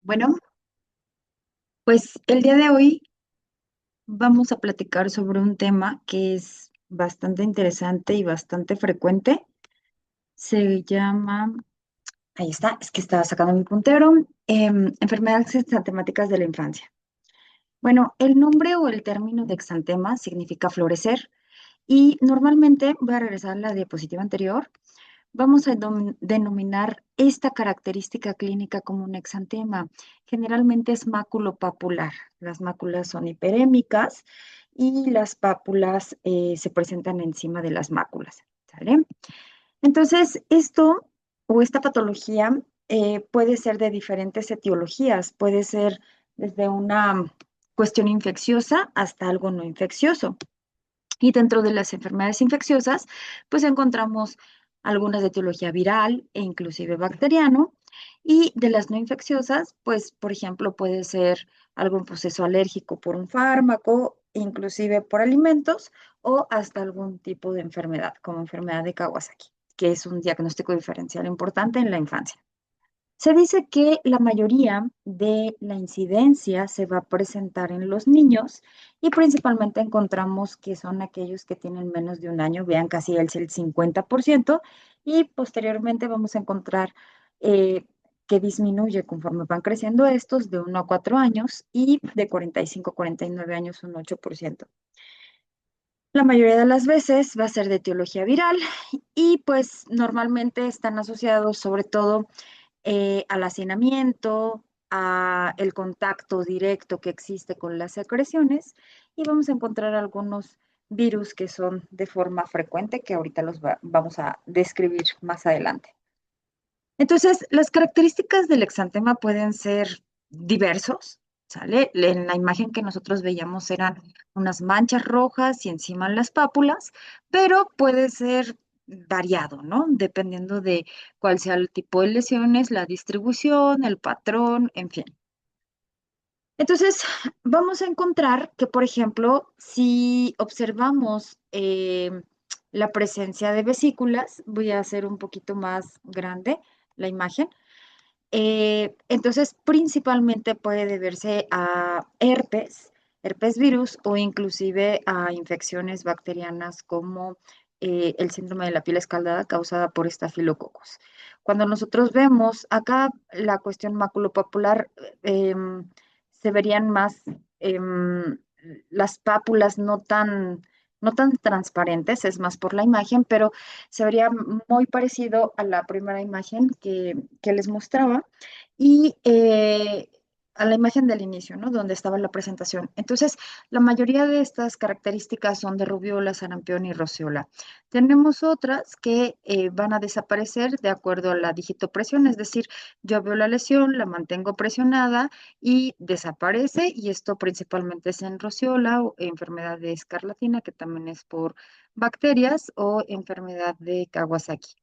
Bueno, pues el día de hoy vamos a platicar sobre un tema que es bastante interesante y bastante frecuente. Se llama, ahí está, es que estaba sacando mi puntero, enfermedades exantemáticas de la infancia. Bueno, el nombre o el término de exantema significa florecer y normalmente, voy a regresar a la diapositiva anterior, vamos a denominar esta característica clínica como un exantema. Generalmente es maculopapular. Las máculas son hiperémicas y las pápulas se presentan encima de las máculas. ¿Sale? Entonces, esto o esta patología puede ser de diferentes etiologías. Puede ser desde una cuestión infecciosa hasta algo no infeccioso. Y dentro de las enfermedades infecciosas, pues encontramos algunas de etiología viral e inclusive bacteriano. Y de las no infecciosas, pues, por ejemplo, puede ser algún proceso alérgico por un fármaco, inclusive por alimentos, o hasta algún tipo de enfermedad, como enfermedad de Kawasaki, que es un diagnóstico diferencial importante en la infancia. Se dice que la mayoría de la incidencia se va a presentar en los niños y principalmente encontramos que son aquellos que tienen menos de un año, vean casi el 50%, y posteriormente vamos a encontrar eh, que disminuye conforme van creciendo estos de 1 a 4 años y de 45 a 49 años un 8%. La mayoría de las veces va a ser de etiología viral y pues normalmente están asociados sobre todo al hacinamiento, a el contacto directo que existe con las secreciones y vamos a encontrar algunos virus que son de forma frecuente que ahorita vamos a describir más adelante. Entonces, las características del exantema pueden ser diversos, ¿sale? En la imagen que nosotros veíamos eran unas manchas rojas y encima las pápulas, pero puede ser variado, ¿no? Dependiendo de cuál sea el tipo de lesiones, la distribución, el patrón, en fin. Entonces, vamos a encontrar que, por ejemplo, si observamos la presencia de vesículas, voy a hacer un poquito más grande la imagen. Entonces, principalmente puede deberse a herpes virus o inclusive a infecciones bacterianas como el síndrome de la piel escaldada causada por estafilococos. Cuando nosotros vemos acá la cuestión maculopapular, se verían más las pápulas no tan transparentes, es más por la imagen, pero se vería muy parecido a la primera imagen que les mostraba y a la imagen del inicio, ¿no? Donde estaba la presentación. Entonces, la mayoría de estas características son de rubiola, sarampión y roceola. Tenemos otras que van a desaparecer de acuerdo a la digitopresión, es decir, yo veo la lesión, la mantengo presionada y desaparece, y esto principalmente es en roceola o enfermedad de escarlatina, que también es por bacterias, o enfermedad de Kawasaki.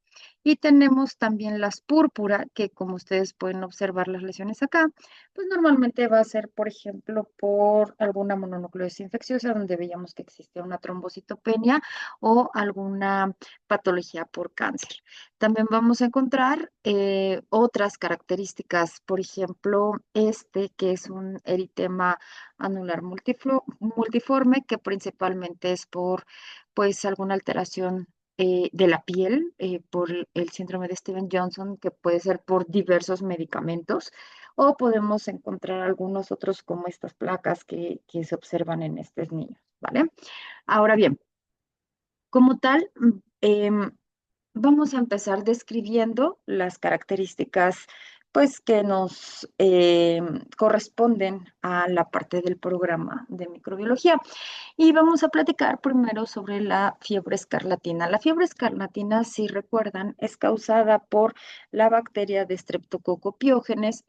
Y tenemos también las púrpura, que como ustedes pueden observar las lesiones acá, pues normalmente va a ser, por ejemplo, por alguna mononucleosis infecciosa, donde veíamos que existe una trombocitopenia o alguna patología por cáncer. También vamos a encontrar otras características, por ejemplo, este que es un eritema anular multiforme, que principalmente es por pues alguna alteración de la piel, por el síndrome de Steven Johnson, que puede ser por diversos medicamentos, o podemos encontrar algunos otros como estas placas que se observan en estos niños, ¿vale? Ahora bien, como tal, vamos a empezar describiendo las características, pues, que nos corresponden a la parte del programa de microbiología. Y vamos a platicar primero sobre la fiebre escarlatina. La fiebre escarlatina, si recuerdan, es causada por la bacteria de Streptococcus pyogenes.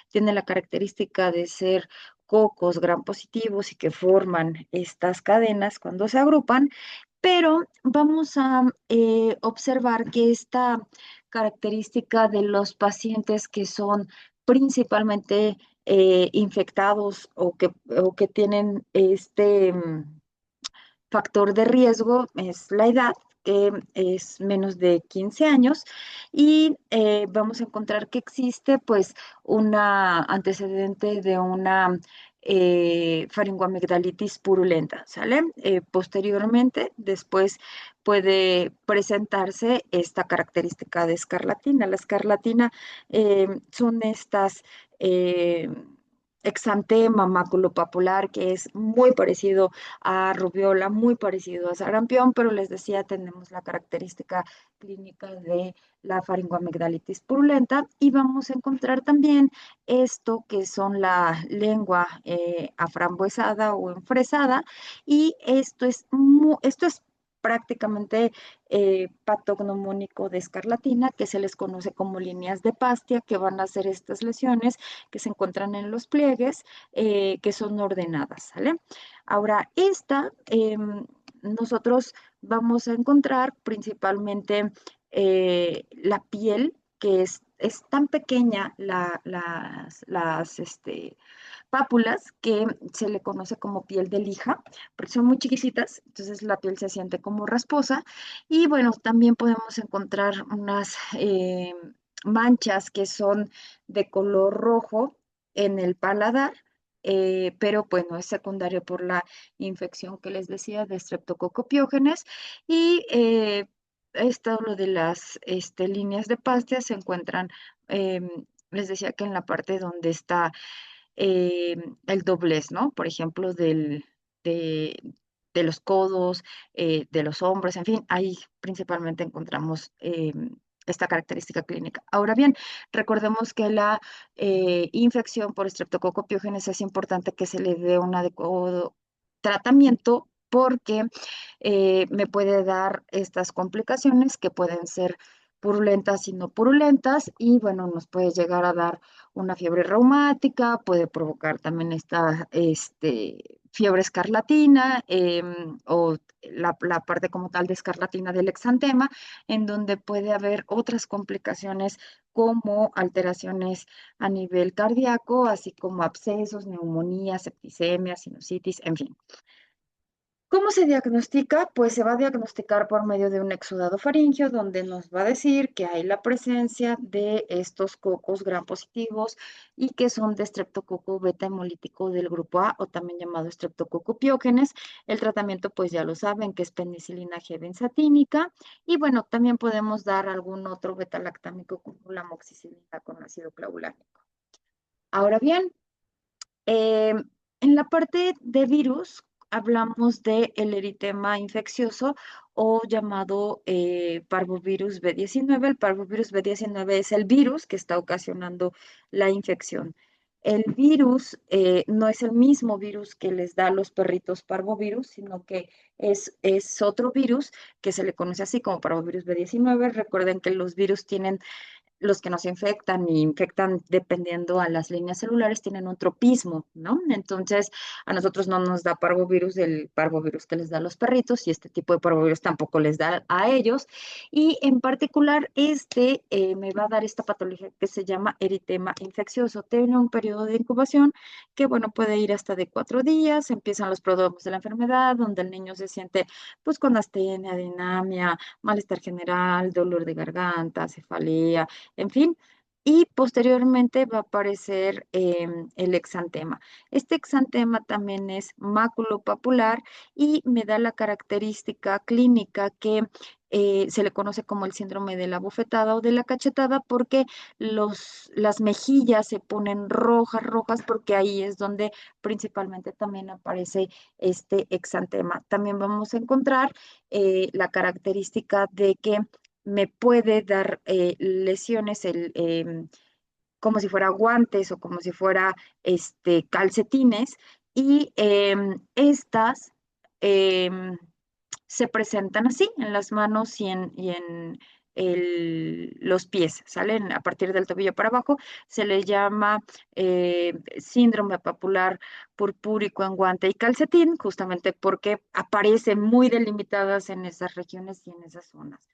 Tiene la característica de ser cocos gram positivos y que forman estas cadenas cuando se agrupan, pero vamos a observar que esta característica de los pacientes que son principalmente infectados o que tienen este factor de riesgo es la edad, que es menos de 15 años y vamos a encontrar que existe pues una antecedente de una faringoamigdalitis purulenta, ¿sale? Posteriormente, después puede presentarse esta característica de escarlatina. La escarlatina son estas eh, exantema maculopapular, que es muy parecido a rubiola, muy parecido a sarampión, pero les decía, tenemos la característica clínica de la faringoamigdalitis purulenta y vamos a encontrar también esto que son la lengua aframbuesada o enfresada y esto es prácticamente patognomónico de escarlatina, que se les conoce como líneas de Pastia, que van a ser estas lesiones que se encuentran en los pliegues, que son ordenadas, ¿sale? Ahora, nosotros vamos a encontrar principalmente la piel, que es tan pequeña, pápulas, que se le conoce como piel de lija, porque son muy chiquititas, entonces la piel se siente como rasposa. Y bueno, también podemos encontrar unas manchas que son de color rojo en el paladar, pero bueno, es secundario por la infección que les decía de Streptococcus y esto, lo de las líneas de Pastia se encuentran, les decía que en la parte donde está eh, el doblez, ¿no? Por ejemplo, de, de los codos, de los hombros, en fin, ahí principalmente encontramos esta característica clínica. Ahora bien, recordemos que la infección por Streptococcus pyogenes es importante que se le dé un adecuado tratamiento porque me puede dar estas complicaciones que pueden ser purulentas y no purulentas y bueno, nos puede llegar a dar una fiebre reumática, puede provocar también esta fiebre escarlatina o la parte como tal de escarlatina del exantema, en donde puede haber otras complicaciones como alteraciones a nivel cardíaco, así como abscesos, neumonía, septicemia, sinusitis, en fin. ¿Cómo se diagnostica? Pues se va a diagnosticar por medio de un exudado faríngeo, donde nos va a decir que hay la presencia de estos cocos gram positivos y que son de estreptococo beta hemolítico del grupo A o también llamado estreptococo piógenes. El tratamiento, pues ya lo saben, que es penicilina G benzatínica. Y bueno, también podemos dar algún otro beta-lactámico como la amoxicilina con ácido clavulánico. Ahora bien, eh, en la parte de virus, hablamos de el eritema infeccioso o llamado parvovirus B19. El parvovirus B19 es el virus que está ocasionando la infección. El virus no es el mismo virus que les da a los perritos parvovirus, sino que es otro virus que se le conoce así como parvovirus B19. Recuerden que los virus tienen los que nos infectan y infectan dependiendo a las líneas celulares tienen un tropismo, ¿no? Entonces, a nosotros no nos da parvovirus el parvovirus que les da a los perritos y este tipo de parvovirus tampoco les da a ellos. Y en particular, me va a dar esta patología que se llama eritema infeccioso. Tiene un periodo de incubación que, bueno, puede ir hasta de 4 días. Empiezan los prodromas de la enfermedad, donde el niño se siente, pues, con astenia, dinamia, malestar general, dolor de garganta, cefalea, en fin, y posteriormente va a aparecer el exantema. Este exantema también es maculopapular y me da la característica clínica que se le conoce como el síndrome de la bofetada o de la cachetada porque las mejillas se ponen rojas, rojas, porque ahí es donde principalmente también aparece este exantema. También vamos a encontrar la característica de que me puede dar lesiones como si fuera guantes o como si fuera calcetines y estas em, se presentan así en las manos y en los pies, salen a partir del tobillo para abajo, se le llama síndrome papular purpúrico en guante y calcetín, justamente porque aparecen muy delimitadas en esas regiones y en esas zonas.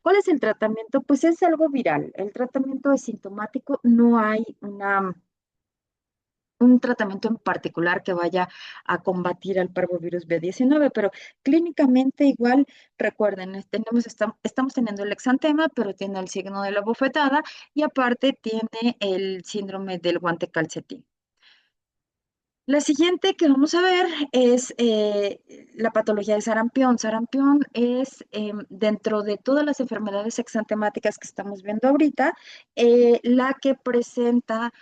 ¿Cuál es el tratamiento? Pues es algo viral. El tratamiento es sintomático, no hay un tratamiento en particular que vaya a combatir al parvovirus B19, pero clínicamente igual, recuerden, estamos teniendo el exantema, pero tiene el signo de la bofetada y aparte tiene el síndrome del guante calcetín. La siguiente que vamos a ver es la patología de sarampión. Sarampión es, dentro de todas las enfermedades exantemáticas que estamos viendo ahorita, la que presenta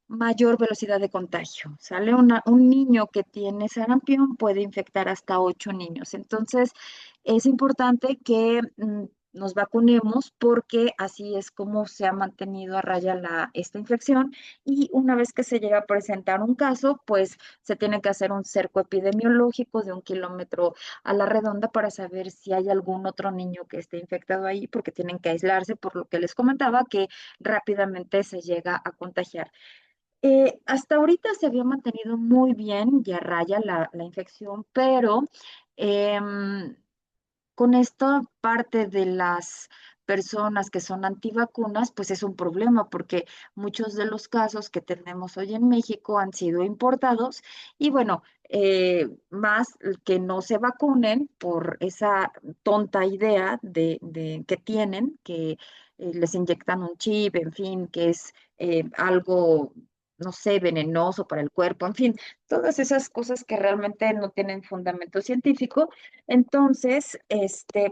mayor velocidad de contagio. ¿Sale? Un niño que tiene sarampión puede infectar hasta 8 niños. Entonces, es importante que nos vacunemos porque así es como se ha mantenido a raya esta infección y una vez que se llega a presentar un caso, pues se tiene que hacer un cerco epidemiológico de 1 kilómetro a la redonda para saber si hay algún otro niño que esté infectado ahí porque tienen que aislarse por lo que les comentaba que rápidamente se llega a contagiar. Hasta ahorita se había mantenido muy bien y a raya la infección, pero em, con esta parte de las personas que son antivacunas, pues es un problema porque muchos de los casos que tenemos hoy en México han sido importados y bueno, más que no se vacunen por esa tonta idea que tienen, que les inyectan un chip, en fin, que es algo, no sé, venenoso para el cuerpo, en fin, todas esas cosas que realmente no tienen fundamento científico. Entonces,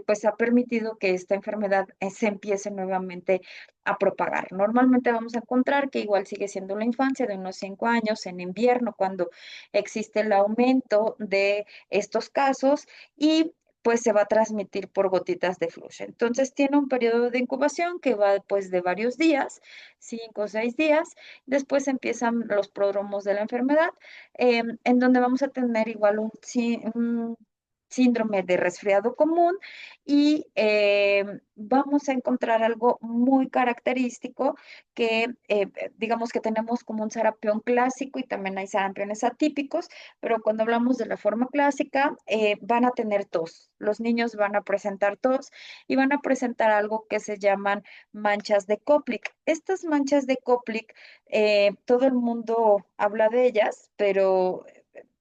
pues ha permitido que esta enfermedad se empiece nuevamente a propagar. Normalmente vamos a encontrar que igual sigue siendo la infancia de unos 5 años, en invierno, cuando existe el aumento de estos casos y pues se va a transmitir por gotitas de flujo. Entonces tiene un periodo de incubación que va pues de varios días, 5 o 6 días. Después empiezan los prodromos de la enfermedad, en donde vamos a tener igual un síndrome de resfriado común y vamos a encontrar algo muy característico que digamos que tenemos como un sarampión clásico y también hay sarampiones atípicos, pero cuando hablamos de la forma clásica van a tener tos. Los niños van a presentar tos y van a presentar algo que se llaman manchas de Koplik. Estas manchas de Koplik, todo el mundo habla de ellas, pero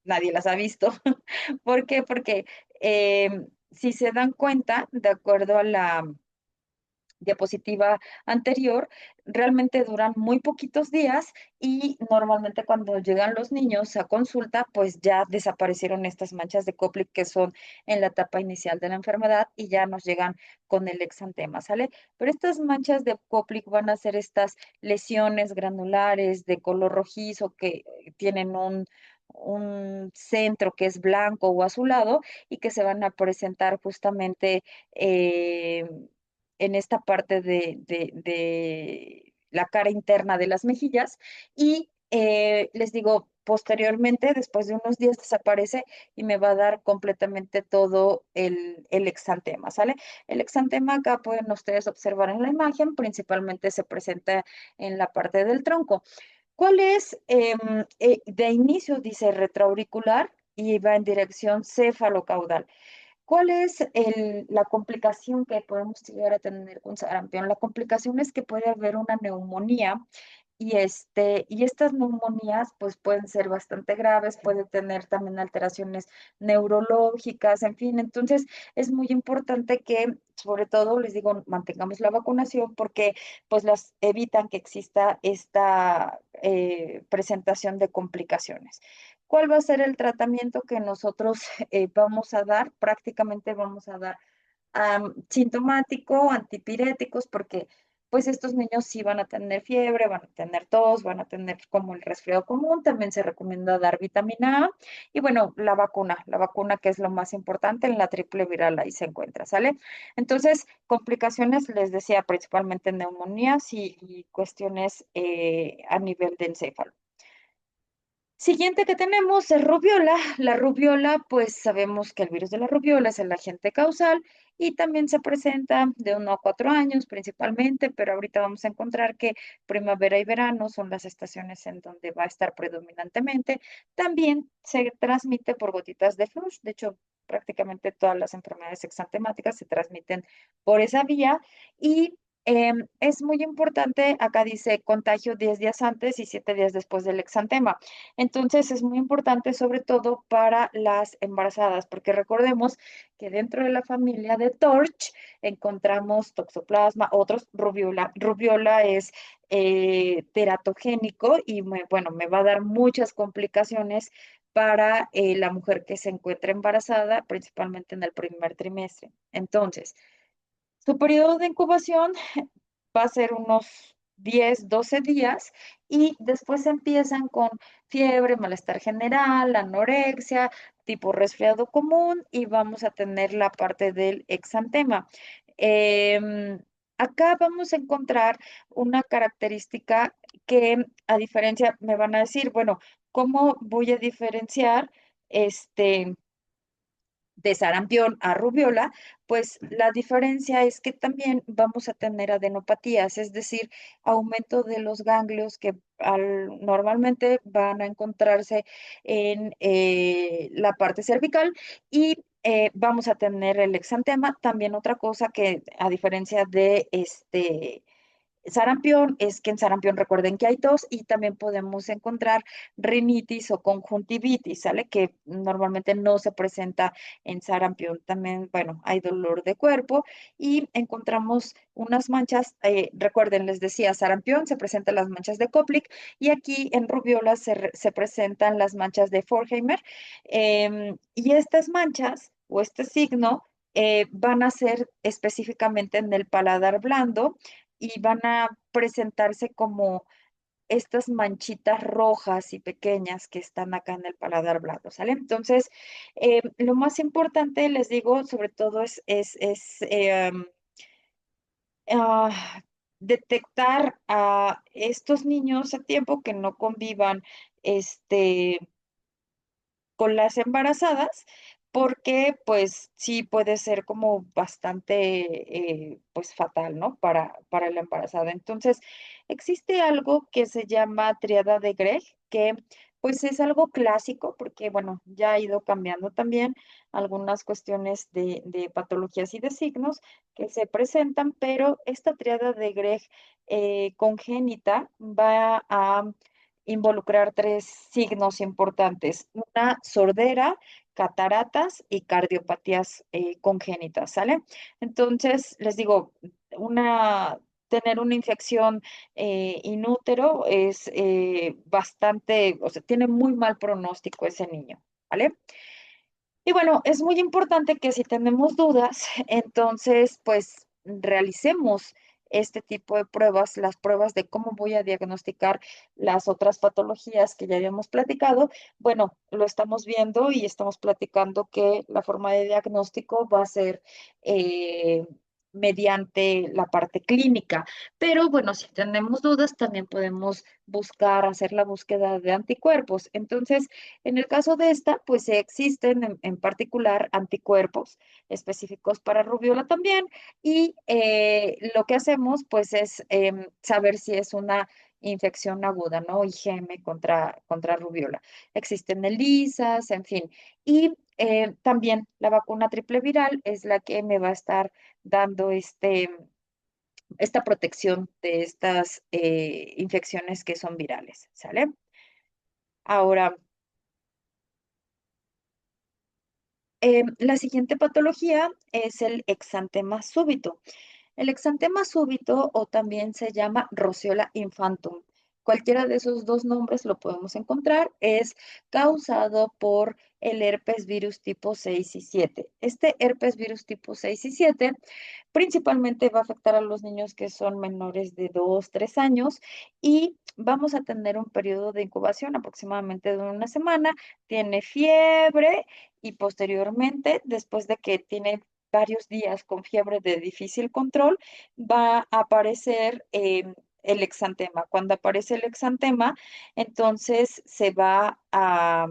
nadie las ha visto. ¿Por qué? Porque si se dan cuenta, de acuerdo a la diapositiva anterior, realmente duran muy poquitos días y normalmente cuando llegan los niños a consulta, pues ya desaparecieron estas manchas de Koplik que son en la etapa inicial de la enfermedad y ya nos llegan con el exantema, ¿sale? Pero estas manchas de Koplik van a ser estas lesiones granulares de color rojizo que tienen un centro que es blanco o azulado y que se van a presentar justamente en esta parte de la cara interna de las mejillas y les digo, posteriormente, después de unos días desaparece y me va a dar completamente todo el exantema, ¿sale? El exantema acá pueden ustedes observar en la imagen, principalmente se presenta en la parte del tronco. ¿Cuál es? De inicio dice retroauricular y va en dirección cefalocaudal. ¿Cuál es la complicación que podemos llegar a tener con sarampión? La complicación es que puede haber una neumonía y estas neumonías pues pueden ser bastante graves, puede tener también alteraciones neurológicas, en fin, entonces es muy importante que sobre todo les digo mantengamos la vacunación porque pues las evitan que exista esta presentación de complicaciones. ¿Cuál va a ser el tratamiento que nosotros vamos a dar? Prácticamente vamos a dar sintomático, antipiréticos, porque pues estos niños sí van a tener fiebre, van a tener tos, van a tener como el resfriado común, también se recomienda dar vitamina A y bueno, la vacuna que es lo más importante, en la triple viral ahí se encuentra, ¿sale? Entonces, complicaciones, les decía, principalmente neumonías y cuestiones a nivel de encéfalo. Siguiente que tenemos es rubiola. La rubiola, pues sabemos que el virus de la rubiola es el agente causal y también se presenta de 1 a 4 años principalmente, pero ahorita vamos a encontrar que primavera y verano son las estaciones en donde va a estar predominantemente. También se transmite por gotitas de flush. De hecho, prácticamente todas las enfermedades exantemáticas se transmiten por esa vía y Es muy importante, acá dice contagio 10 días antes y 7 días después del exantema. Entonces es muy importante sobre todo para las embarazadas, porque recordemos que dentro de la familia de Torch encontramos toxoplasma, otros rubiola. Rubiola es teratogénico y bueno, me va a dar muchas complicaciones para la mujer que se encuentra embarazada, principalmente en el primer trimestre. Entonces, su periodo de incubación va a ser unos 10, 12 días y después empiezan con fiebre, malestar general, anorexia, tipo resfriado común y vamos a tener la parte del exantema. Em, Acá vamos a encontrar una característica que a diferencia, me van a decir, bueno, ¿cómo voy a diferenciar este? De sarampión a rubiola, pues la diferencia es que también vamos a tener adenopatías, es decir, aumento de los ganglios que normalmente van a encontrarse en la parte cervical y vamos a tener el exantema. También otra cosa que a diferencia de sarampión es que en sarampión recuerden que hay tos y también podemos encontrar rinitis o conjuntivitis, ¿sale? Que normalmente no se presenta en sarampión. También, bueno, hay dolor de cuerpo y encontramos unas manchas, recuerden, les decía, sarampión se presentan las manchas de Koplik y aquí en rubiola se presentan las manchas de Forheimer. Y estas manchas o este signo van a ser específicamente en el paladar blando y van a presentarse como estas manchitas rojas y pequeñas que están acá en el paladar blando, ¿sale? Entonces, lo más importante, les digo, sobre todo ah, detectar a estos niños a tiempo que no convivan, este, con las embarazadas, porque pues sí puede ser como bastante pues fatal, ¿no? Para la embarazada. Entonces, existe algo que se llama triada de Gregg, que pues es algo clásico, porque bueno, ya ha ido cambiando también algunas cuestiones de patologías y de signos que se presentan, pero esta triada de Gregg congénita va a involucrar tres signos importantes: una sordera, cataratas y cardiopatías congénitas, ¿sale? Entonces, les digo, tener una infección inútero es bastante, o sea, tiene muy mal pronóstico ese niño, ¿vale? Y bueno, es muy importante que si tenemos dudas, entonces pues realicemos este tipo de pruebas, las pruebas de cómo voy a diagnosticar las otras patologías que ya habíamos platicado. Bueno, lo estamos viendo y estamos platicando que la forma de diagnóstico va a ser eh, mediante la parte clínica. Pero bueno, si tenemos dudas, también podemos buscar, hacer la búsqueda de anticuerpos. Entonces, en el caso de esta, pues existen en particular anticuerpos específicos para rubiola también y lo que hacemos pues es saber si es una infección aguda, ¿no? IgM contra rubiola. Existen ELISAs, en fin. Y también la vacuna triple viral es la que me va a estar dando esta protección de estas infecciones que son virales, ¿sale? Ahora, la siguiente patología es el exantema súbito. El exantema súbito o también se llama roceola infantum. Cualquiera de esos dos nombres lo podemos encontrar. Es causado por el herpes virus tipo 6 y 7. Este herpes virus tipo 6 y 7 principalmente va a afectar a los niños que son menores de 2, 3 años y vamos a tener un periodo de incubación aproximadamente de una semana. Tiene fiebre y posteriormente, después de que tiene varios días con fiebre de difícil control, va a aparecer el exantema. Cuando aparece el exantema, entonces se va a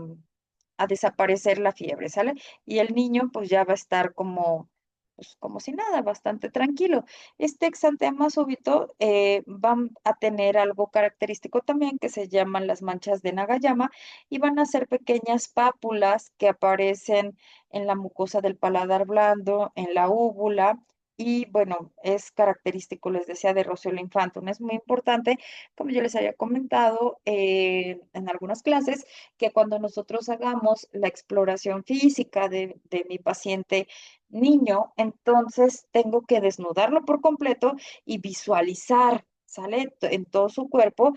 desaparecer la fiebre, ¿sale? Y el niño pues ya va a estar como, pues, como si nada, bastante tranquilo. Este exantema súbito va a tener algo característico también que se llaman las manchas de Nagayama y van a ser pequeñas pápulas que aparecen en la mucosa del paladar blando, en la úvula y bueno, es característico, les decía, de Roseola infantum. Es muy importante, como yo les había comentado en algunas clases, que cuando nosotros hagamos la exploración física de mi paciente niño, entonces tengo que desnudarlo por completo y visualizar, ¿sale? En todo su cuerpo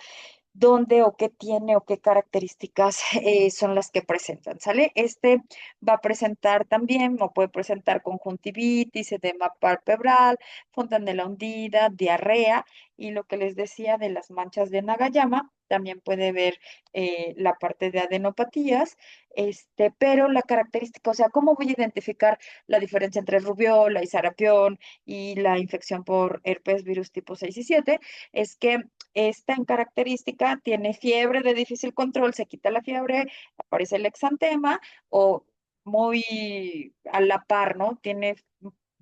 dónde o qué tiene o qué características son las que presentan, ¿sale? Este va a presentar también, o puede presentar conjuntivitis, edema palpebral, fontanela hundida, diarrea y lo que les decía de las manchas de Nagayama. También puede ver la parte de adenopatías, pero la característica, o sea, ¿cómo voy a identificar la diferencia entre rubiola y sarampión y la infección por herpes virus tipo 6 y 7? Es que esta en característica tiene fiebre de difícil control, se quita la fiebre, aparece el exantema o muy a la par, ¿no? Tiene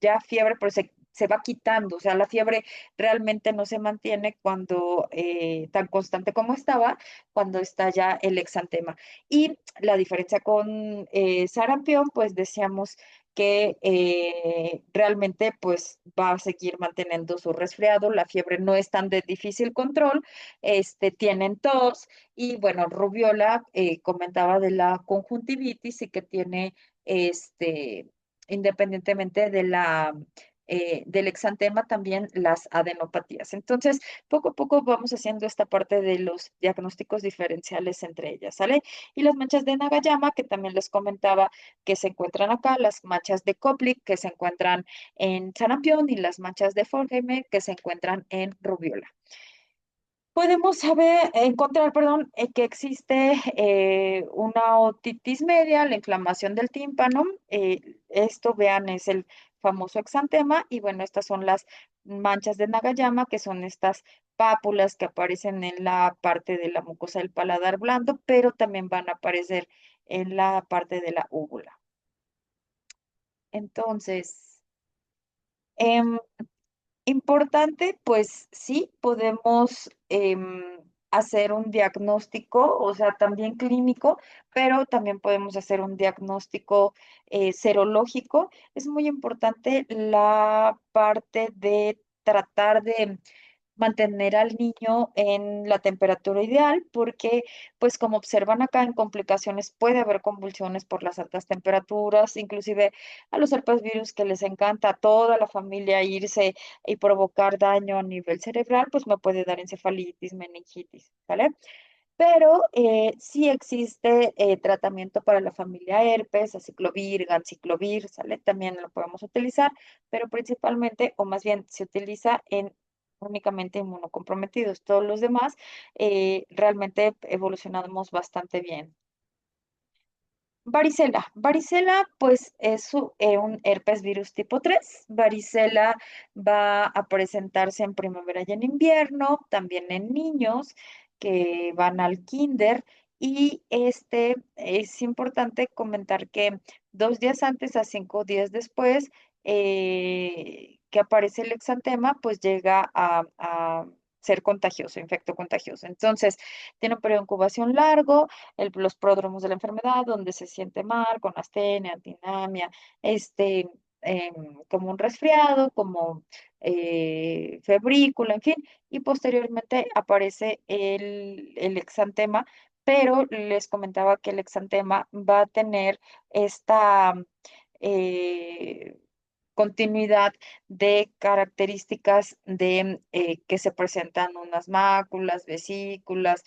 ya fiebre, pero se va quitando, o sea, la fiebre realmente no se mantiene cuando tan constante como estaba, cuando está ya el exantema. Y la diferencia con sarampión, pues decíamos que realmente pues va a seguir manteniendo su resfriado, la fiebre no es tan de difícil control, tienen tos y bueno, rubiola comentaba de la conjuntivitis y que tiene independientemente de del exantema, también las adenopatías. Entonces, poco a poco vamos haciendo esta parte de los diagnósticos diferenciales entre ellas, ¿sale? Y las manchas de Nagayama, que también les comentaba que se encuentran acá, las manchas de Koplik que se encuentran en sarampión y las manchas de Forgheimer que se encuentran en rubiola. Podemos encontrar, perdón, que existe una otitis media, la inflamación del tímpano. Esto, vean, es el famoso exantema. Y bueno, estas son las manchas de Nagayama, que son estas pápulas que aparecen en la parte de la mucosa del paladar blando, pero también van a aparecer en la parte de la úvula. Entonces, em, importante, pues sí, podemos hacer un diagnóstico, o sea, también clínico, pero también podemos hacer un diagnóstico serológico. Es muy importante la parte de tratar de mantener al niño en la temperatura ideal, porque pues como observan acá en complicaciones puede haber convulsiones por las altas temperaturas, inclusive a los herpesvirus que les encanta a toda la familia irse y provocar daño a nivel cerebral, pues me puede dar encefalitis, meningitis, ¿vale? Pero sí existe tratamiento para la familia herpes, aciclovir, ganciclovir, ¿sale? También lo podemos utilizar, pero principalmente, o más bien, se utiliza en únicamente inmunocomprometidos. Todos los demás realmente evolucionamos bastante bien. Varicela. Varicela, pues es un herpes virus tipo 3. Varicela va a presentarse en primavera y en invierno, también en niños que van al kinder. Y es importante comentar que 2 días antes a 5 días después que aparece el exantema, pues llega a ser contagioso, infecto contagioso. Entonces, tiene un periodo de incubación largo, los pródromos de la enfermedad, donde se siente mal, con astenia, antinamia, como un resfriado, como febrícula, en fin, y posteriormente aparece el exantema, pero les comentaba que el exantema va a tener esta eh, continuidad de características de que se presentan unas máculas, vesículas,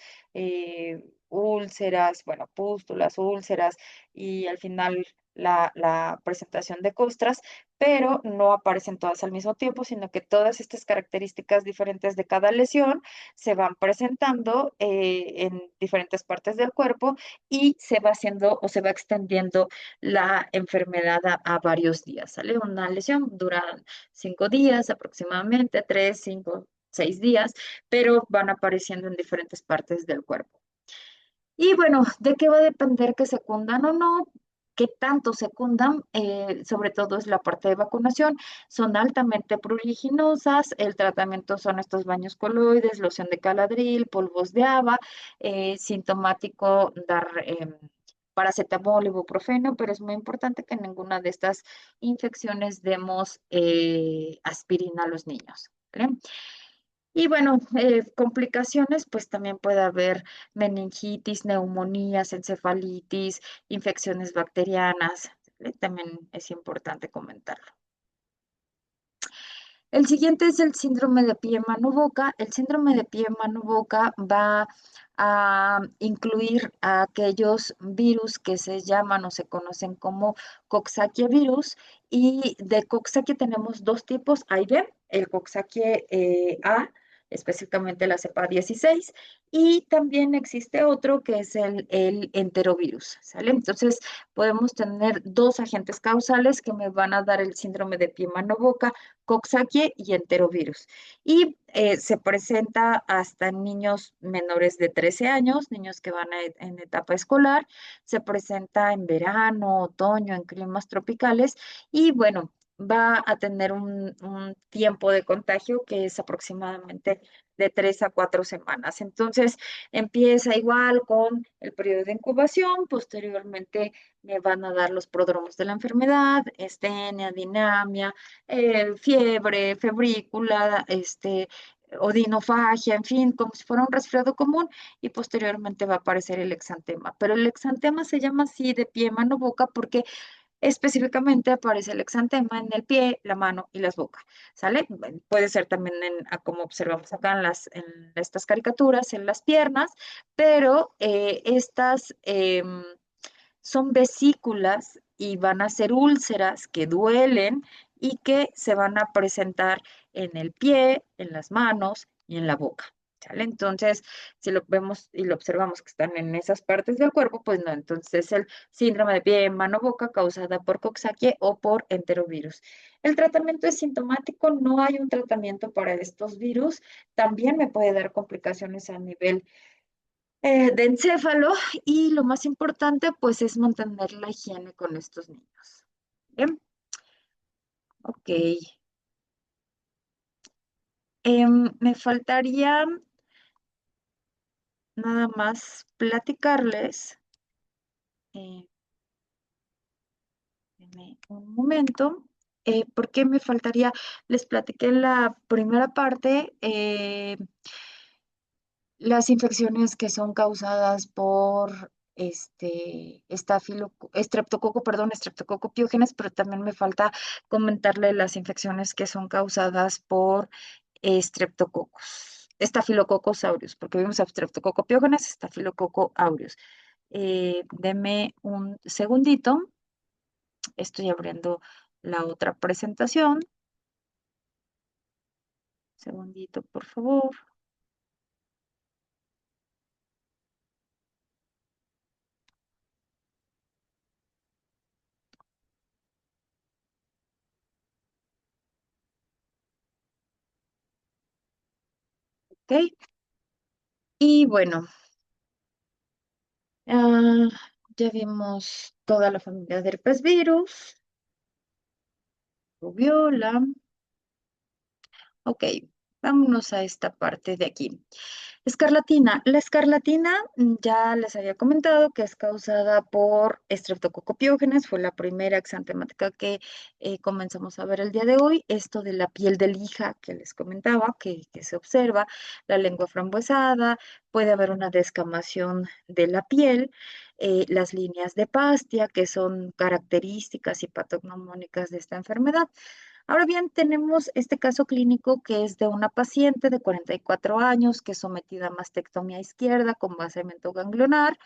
úlceras, bueno, pústulas, úlceras y al final la presentación de costras, pero no aparecen todas al mismo tiempo, sino que todas estas características diferentes de cada lesión se van presentando en diferentes partes del cuerpo y se va haciendo o se va extendiendo la enfermedad a varios días, ¿sale? Una lesión dura 5 días aproximadamente, 3, 5, 6 días, pero van apareciendo en diferentes partes del cuerpo. Y bueno, ¿de qué va a depender que secundan o no? ¿Qué tanto secundan? Sobre todo es la parte de vacunación. Son altamente pruriginosas. El tratamiento son estos baños coloides, loción de caladril, polvos de haba, sintomático dar paracetamol, ibuprofeno, pero es muy importante que en ninguna de estas infecciones demos aspirina a los niños. ¿Vale? Y bueno, complicaciones, pues también puede haber meningitis, neumonías, encefalitis, infecciones bacterianas. ¿Vale? También es importante comentarlo. El siguiente es el síndrome de pie mano boca. El síndrome de pie mano boca va a incluir a aquellos virus que se llaman o se conocen como Coxsackie virus. Y de Coxsackie tenemos dos tipos, A y B, el Coxsackie A, específicamente la cepa 16, y también existe otro que es el enterovirus, ¿sale? Entonces, podemos tener dos agentes causales que me van a dar el síndrome de pie mano boca, Coxsackie y enterovirus. Y se presenta hasta en niños menores de 13 años, niños que van en etapa escolar, se presenta en verano, otoño, en climas tropicales y bueno, va a tener un tiempo de contagio que es aproximadamente de 3 a 4 semanas. Entonces, empieza igual con el periodo de incubación, posteriormente me van a dar los prodromos de la enfermedad, estenia, dinamia, fiebre, febrícula, odinofagia, en fin, como si fuera un resfriado común y posteriormente va a aparecer el exantema. Pero el exantema se llama así de pie, mano, boca porque específicamente aparece el exantema en el pie, la mano y las bocas, ¿sale? Bueno, puede ser también como observamos acá en estas caricaturas, en las piernas, pero estas son vesículas y van a ser úlceras que duelen y que se van a presentar en el pie, en las manos y en la boca. ¿Sale? Entonces, si lo vemos y lo observamos que están en esas partes del cuerpo, pues no, entonces es el síndrome de pie, mano, boca causada por Coxsackie o por enterovirus. El tratamiento es sintomático, no hay un tratamiento para estos virus. También me puede dar complicaciones a nivel de encéfalo y lo más importante pues es mantener la higiene con estos niños. Bien, ok. Me faltaría nada más platicarles, eh, denme un momento, porque me faltaría, les platiqué en la primera parte, las infecciones que son causadas por estreptococo piógenes, pero también me falta comentarle las infecciones que son causadas por estafilococos aureus, porque vimos a estreptococo piógenes, estafilococo aureus. Deme un segundito, estoy abriendo la otra presentación. Segundito, por favor. Ok. Y bueno, ah, ya vimos toda la familia de herpes virus, rubiola. Ok, vámonos a esta parte de aquí. Escarlatina. La escarlatina ya les había comentado que es causada por estreptococopiógenes, fue la primera exantemática que comenzamos a ver el día de hoy. Esto de la piel de lija que les comentaba, que se observa, la lengua frambuesada, puede haber una descamación de la piel, las líneas de Pastia, que son características y patognomónicas de esta enfermedad. Ahora bien, tenemos este caso clínico que es de una paciente de 44 años que es sometida a mastectomía izquierda con vaciamiento ganglionar.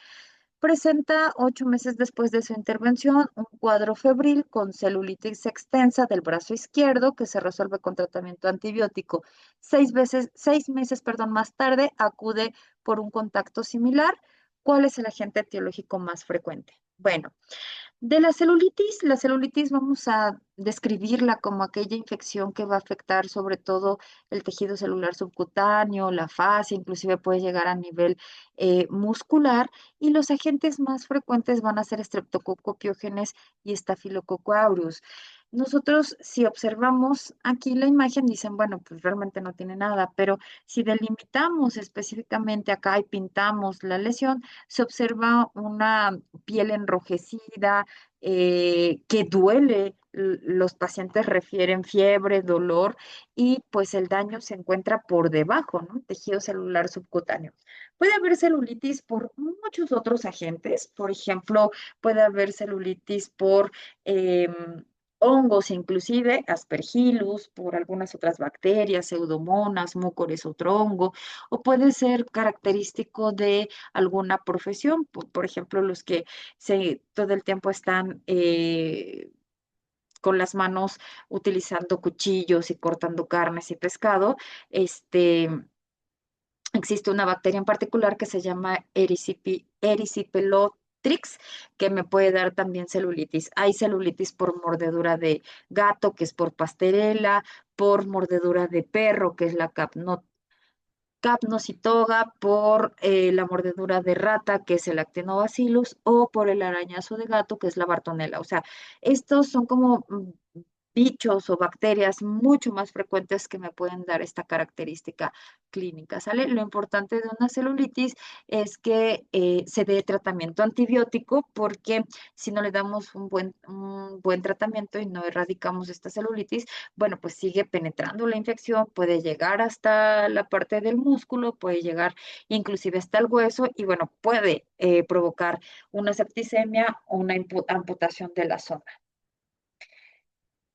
Presenta 8 meses después de su intervención un cuadro febril con celulitis extensa del brazo izquierdo que se resuelve con tratamiento antibiótico. 6 meses, perdón, más tarde acude por un contacto similar. ¿Cuál es el agente etiológico más frecuente? Bueno, de la celulitis vamos a describirla como aquella infección que va a afectar sobre todo el tejido celular subcutáneo, la fascia, inclusive puede llegar a nivel muscular y los agentes más frecuentes van a ser Streptococcus pyogenes y Staphylococcus aureus. Nosotros, si observamos aquí la imagen, dicen, bueno, pues realmente no tiene nada, pero si delimitamos específicamente acá y pintamos la lesión, se observa una piel enrojecida, que duele. Los pacientes refieren fiebre, dolor y pues el daño se encuentra por debajo, ¿no? Tejido celular subcutáneo. Puede haber celulitis por muchos otros agentes, por ejemplo, puede haber celulitis por hongos, inclusive aspergillus, por algunas otras bacterias, pseudomonas, mucores otro hongo, o puede ser característico de alguna profesión, por ejemplo, los que todo el tiempo están con las manos utilizando cuchillos y cortando carnes y pescado. Existe una bacteria en particular que se llama Erysipelotrix, que me puede dar también celulitis. Hay celulitis por mordedura de gato, que es por pasτερela, por mordedura de perro, que es la capnocitoga, por la mordedura de rata, que es el actinobacillus, o por el arañazo de gato, que es la bartonella. O sea, estos son como bichos o bacterias mucho más frecuentes que me pueden dar esta característica clínica, ¿sale? Lo importante de una celulitis es que se dé tratamiento antibiótico, porque si no le damos un buen tratamiento y no erradicamos esta celulitis, bueno, pues sigue penetrando la infección, puede llegar hasta la parte del músculo, puede llegar inclusive hasta el hueso y bueno, puede provocar una septicemia o una amputación de la zona.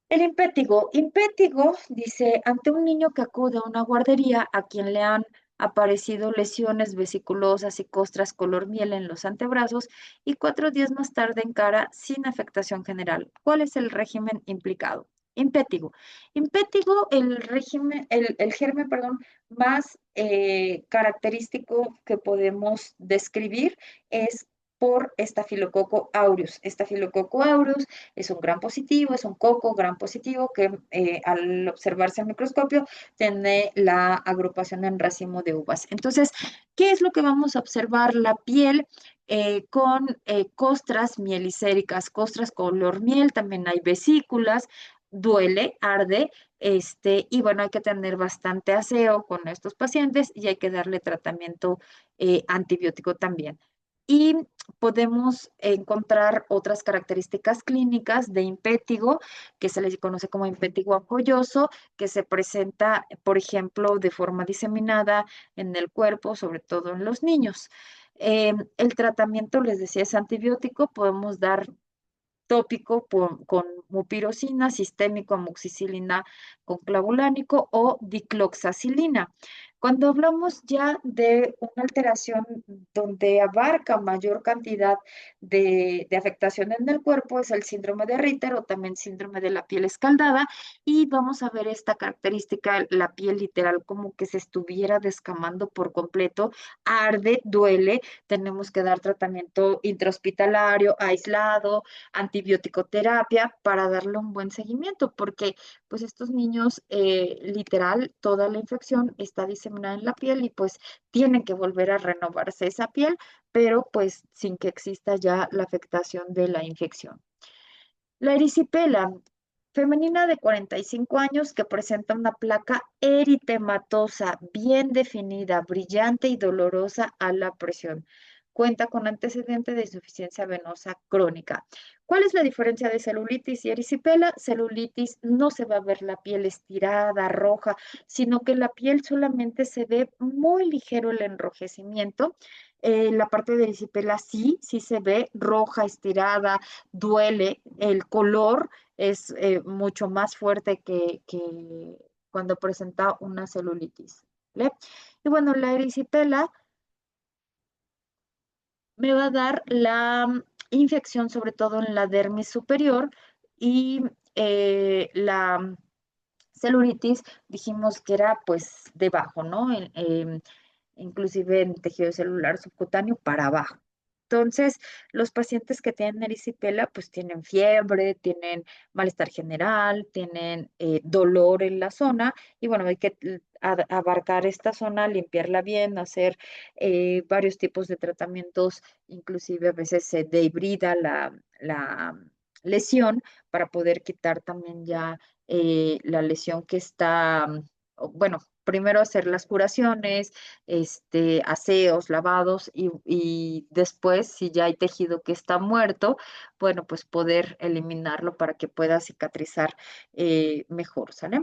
El impétigo dice, ante un niño que acude a una guardería a quien le han aparecido lesiones vesiculosas y costras color miel en los antebrazos y 4 días más tarde en cara sin afectación general. ¿Cuál es el régimen implicado? Impétigo. Impétigo, el germen, perdón, más característico que podemos describir es por Staphylococcus aureus. Staphylococcus aureus es un gran positivo, es un coco gran positivo que al observarse al microscopio tiene la agrupación en racimo de uvas. Entonces, ¿qué es lo que vamos a observar? La piel con costras mielicéricas, costras color miel, también hay vesículas, duele, arde, y bueno, hay que tener bastante aseo con estos pacientes y hay que darle tratamiento antibiótico también. Y podemos encontrar otras características clínicas de impétigo, que se les conoce como impétigo apoyoso, que se presenta, por ejemplo, de forma diseminada en el cuerpo, sobre todo en los niños. El tratamiento, les decía, es antibiótico. Podemos dar tópico con mupirocina, sistémico, amoxicilina con clavulánico o dicloxacilina. Cuando hablamos ya de una alteración donde abarca mayor cantidad de afectación en el cuerpo, es el síndrome de Ritter o también síndrome de la piel escaldada, y vamos a ver esta característica, la piel literal como que se estuviera descamando por completo, arde, duele, tenemos que dar tratamiento intrahospitalario, aislado, antibiótico terapia para darle un buen seguimiento, porque pues estos niños, literal, toda la infección está diseminada en la piel y pues tienen que volver a renovarse esa piel, pero pues sin que exista ya la afectación de la infección. La erisipela femenina de 45 años que presenta una placa eritematosa bien definida, brillante y dolorosa a la presión. Cuenta con antecedente de insuficiencia venosa crónica. ¿Cuál es la diferencia de celulitis y erisipela? Celulitis no se va a ver la piel estirada, roja, sino que la piel solamente se ve muy ligero el enrojecimiento. La parte de erisipela sí se ve roja, estirada, duele, el color es mucho más fuerte que cuando presenta una celulitis. ¿Vale? Y bueno, la erisipela me va a dar la infección sobre todo en la dermis superior y la celulitis dijimos que era pues debajo, ¿no? Inclusive en tejido celular subcutáneo para abajo. Entonces, los pacientes que tienen erisipela, pues tienen fiebre, tienen malestar general, tienen dolor en la zona y bueno, hay que abarcar esta zona, limpiarla bien, hacer varios tipos de tratamientos, inclusive a veces se dehibrida la lesión para poder quitar también ya la lesión que está, bueno, primero hacer las curaciones, aseos, lavados y después, si ya hay tejido que está muerto, bueno, pues poder eliminarlo para que pueda cicatrizar mejor, ¿sale?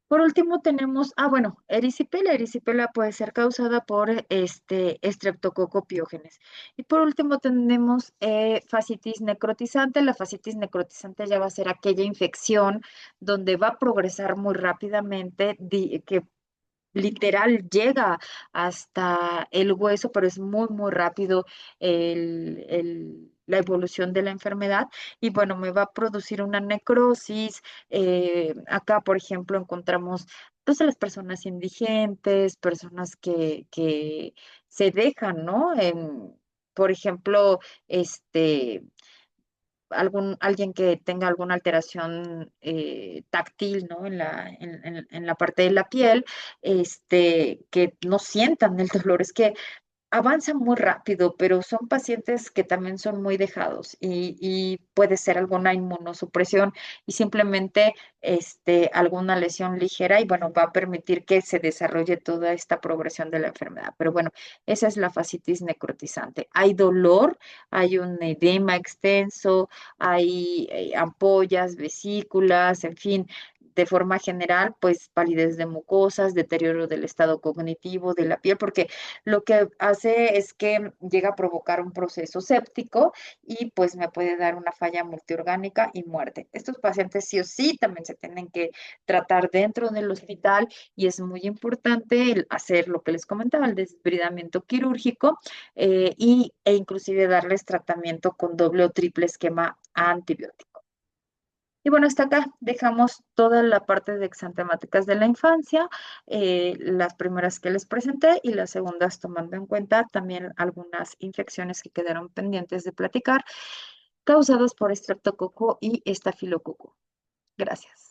Por último tenemos, bueno, erisipela. Erisipela puede ser causada por Streptococcus pyogenes. Y por último tenemos fascitis necrotizante. La fascitis necrotizante ya va a ser aquella infección donde va a progresar muy rápidamente, que literal llega hasta el hueso, pero es muy, muy rápido la evolución de la enfermedad y bueno, me va a producir una necrosis. Acá, por ejemplo, encontramos pues a las personas indigentes, personas que se dejan, ¿no? Por ejemplo, alguien que tenga alguna alteración táctil, ¿no? En la parte de la piel, que no sientan el dolor. Es que avanzan muy rápido, pero son pacientes que también son muy dejados y puede ser alguna inmunosupresión y simplemente alguna lesión ligera y bueno, va a permitir que se desarrolle toda esta progresión de la enfermedad. Pero bueno, esa es la fascitis necrotizante. Hay dolor, hay un edema extenso, hay ampollas, vesículas, en fin. De forma general, pues palidez de mucosas, deterioro del estado cognitivo de la piel, porque lo que hace es que llega a provocar un proceso séptico y pues me puede dar una falla multiorgánica y muerte. Estos pacientes sí o sí también se tienen que tratar dentro del hospital y es muy importante hacer lo que les comentaba, el desbridamiento quirúrgico e inclusive darles tratamiento con doble o triple esquema antibiótico. Y bueno, hasta acá dejamos toda la parte de exantemáticas de la infancia, las primeras que les presenté y las segundas tomando en cuenta también algunas infecciones que quedaron pendientes de platicar, causadas por estreptococo y estafilococo. Gracias.